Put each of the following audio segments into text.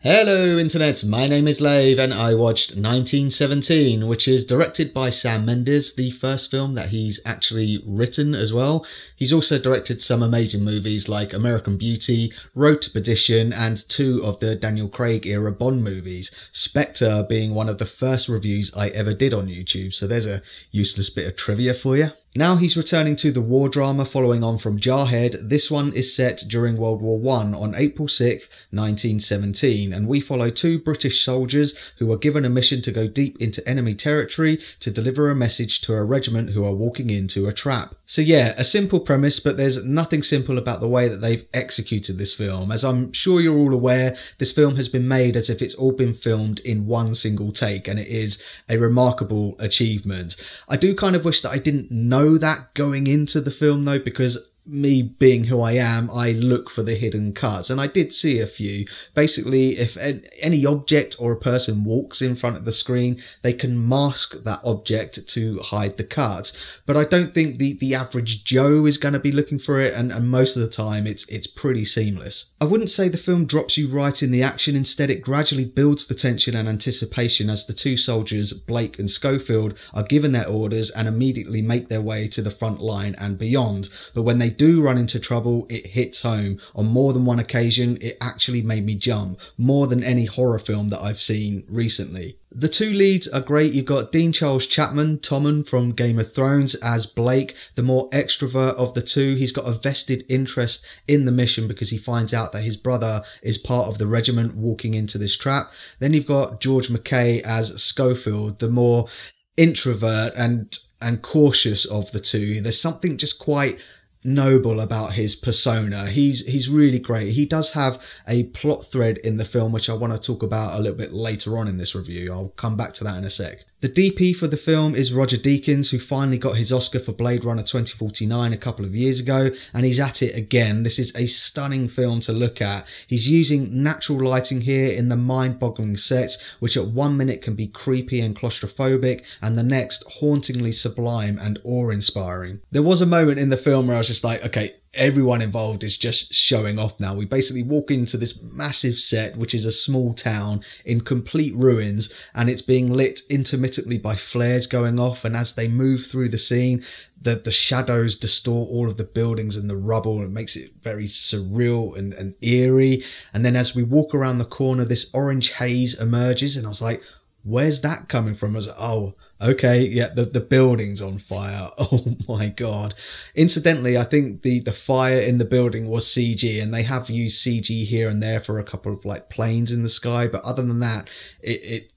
Hello Internet, my name is Lave and I watched 1917, which is directed by Sam Mendes, the first film that he's actually written as well. He's also directed some amazing movies like American Beauty, Road to Perdition and two of the Daniel Craig era Bond movies, Spectre being one of the first reviews I ever did on YouTube, so there's a useless bit of trivia for you. Now he's returning to the war drama following on from Jarhead. This one is set during World War I on April 6th, 1917, and we follow two British soldiers who are given a mission to go deep into enemy territory to deliver a message to a regiment who are walking into a trap. So yeah, a simple premise, but there's nothing simple about the way that they've executed this film. As I'm sure you're all aware, this film has been made as if it's all been filmed in one single take, and it is a remarkable achievement. I do kind of wish that I didn't know that going into the film though, because me being who I am, I look for the hidden cuts, and I did see a few. Basically, if any object or a person walks in front of the screen, they can mask that object to hide the cuts. But I don't think the average Joe is going to be looking for it, and most of the time it's pretty seamless. I wouldn't say the film drops you right in the action. Instead, it gradually builds the tension and anticipation as the two soldiers, Blake and Schofield, are given their orders and immediately make their way to the front line and beyond. But when they do run into trouble, it hits home. On more than one occasion, it actually made me jump, more than any horror film that I've seen recently. The two leads are great. You've got Dean Charles Chapman, Tommen from Game of Thrones, as Blake, the more extrovert of the two. He's got a vested interest in the mission because he finds out that his brother is part of the regiment walking into this trap. Then you've got George MacKay as Schofield, the more introvert and cautious of the two. There's something just quite noble about his persona. He's really great. He does have a plot thread in the film which I want to talk about a little bit later on in this review. I'll come back to that in a sec. The DP for the film is Roger Deakins, who finally got his Oscar for Blade Runner 2049 a couple of years ago, and he's at it again. This is a stunning film to look at. He's using natural lighting here in the mind-boggling sets, which at 1 minute can be creepy and claustrophobic, and the next hauntingly sublime and awe-inspiring. There was a moment in the film where I was just like, okay, everyone involved is just showing off now. We basically walk into this massive set, which is a small town in complete ruins, and it's being lit intermittently by flares going off. And as they move through the scene, the shadows distort all of the buildings and the rubble. It makes it very surreal and eerie. And then as we walk around the corner, this orange haze emerges, and I was like, where's that coming from? I was like, oh, okay, yeah, the building's on fire. Oh my God. Incidentally, I think the fire in the building was CG, and they have used CG here and there for a couple of like planes in the sky. But other than that,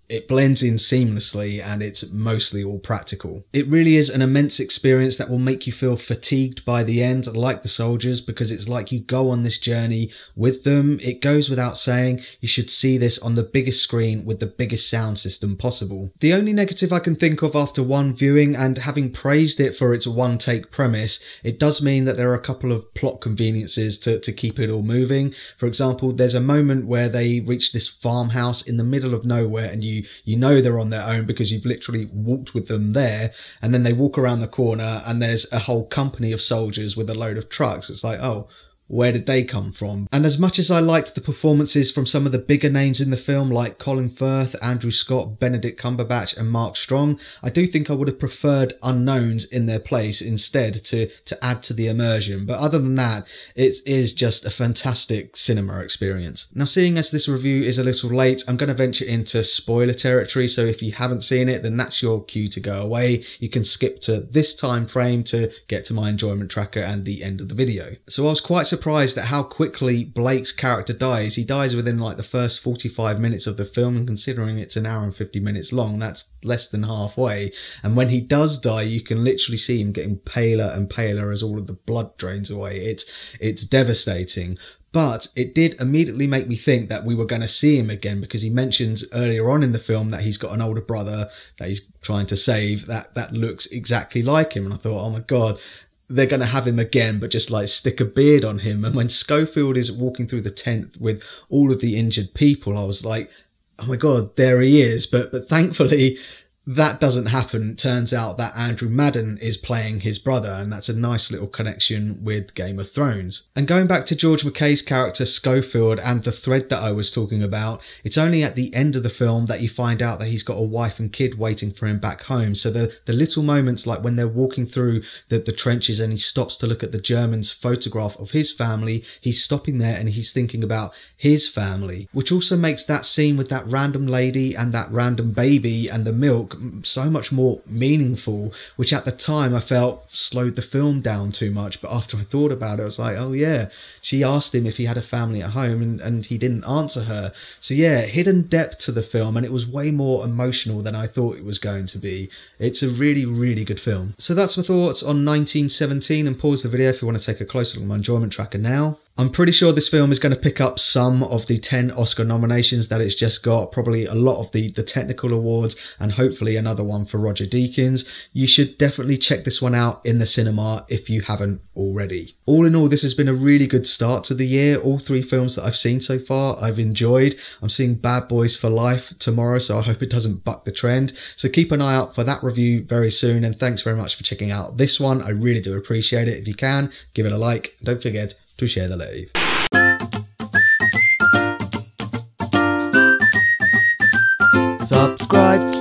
it blends in seamlessly, and it's mostly all practical. It really is an immense experience that will make you feel fatigued by the end, like the soldiers, because it's like you go on this journey with them. It goes without saying, you should see this on the biggest screen with the biggest sound system possible. The only negative I can think of after one viewing, and having praised it for its one-take premise, it does mean that there are a couple of plot conveniences to keep it all moving. For example, there's a moment where they reach this farmhouse in the middle of nowhere, and you know they're on their own because you've literally walked with them there, and then they walk around the corner and there's a whole company of soldiers with a load of trucks. It's like, oh, where did they come from? And as much as I liked the performances from some of the bigger names in the film like Colin Firth, Andrew Scott, Benedict Cumberbatch and Mark Strong, I do think I would have preferred unknowns in their place instead to add to the immersion. But other than that, it is just a fantastic cinema experience. Now, seeing as this review is a little late, I'm going to venture into spoiler territory, so if you haven't seen it, then that's your cue to go away. You can skip to this time frame to get to my enjoyment tracker and the end of the video. So I was quite surprised at how quickly Blake's character dies. He dies within like the first 45 minutes of the film, and considering it's an hour and 50 minutes long, that's less than halfway. And when he does die, you can literally see him getting paler and paler as all of the blood drains away. It's devastating. But it did immediately make me think that we were going to see him again, because he mentions earlier on in the film that he's got an older brother that he's trying to save that looks exactly like him. And I thought, oh my God, they're going to have him again, but just like stick a beard on him. And when Schofield is walking through the tent with all of the injured people, I was like, oh my God, there he is. But thankfully, that doesn't happen. It turns out that Andrew Madden is playing his brother, and that's a nice little connection with Game of Thrones. And going back to George MacKay's character Schofield and the thread that I was talking about, it's only at the end of the film that you find out that he's got a wife and kid waiting for him back home. So the little moments, like when they're walking through the trenches and he stops to look at the German's photograph of his family, he's stopping there and he's thinking about his family, which also makes that scene with that random lady and that random baby and the milk so much more meaningful, which at the time I felt slowed the film down too much. But after I thought about it, I was like, oh yeah, she asked him if he had a family at home and he didn't answer her. So yeah, hidden depth to the film, and it was way more emotional than I thought it was going to be. It's a really, really good film. So that's my thoughts on 1917, and pause the video if you want to take a closer look at my enjoyment tracker now. I'm pretty sure this film is going to pick up some of the 10 Oscar nominations that it's just got, probably a lot of the technical awards, and hopefully another one for Roger Deakins. You should definitely check this one out in the cinema if you haven't already. All in all, this has been a really good start to the year. All 3 films that I've seen so far, I've enjoyed. I'm seeing Bad Boys for Life tomorrow, so I hope it doesn't buck the trend. So keep an eye out for that review very soon, and thanks very much for checking out this one. I really do appreciate it. If you can, give it a like. Don't forget to share the Lave. Subscribe.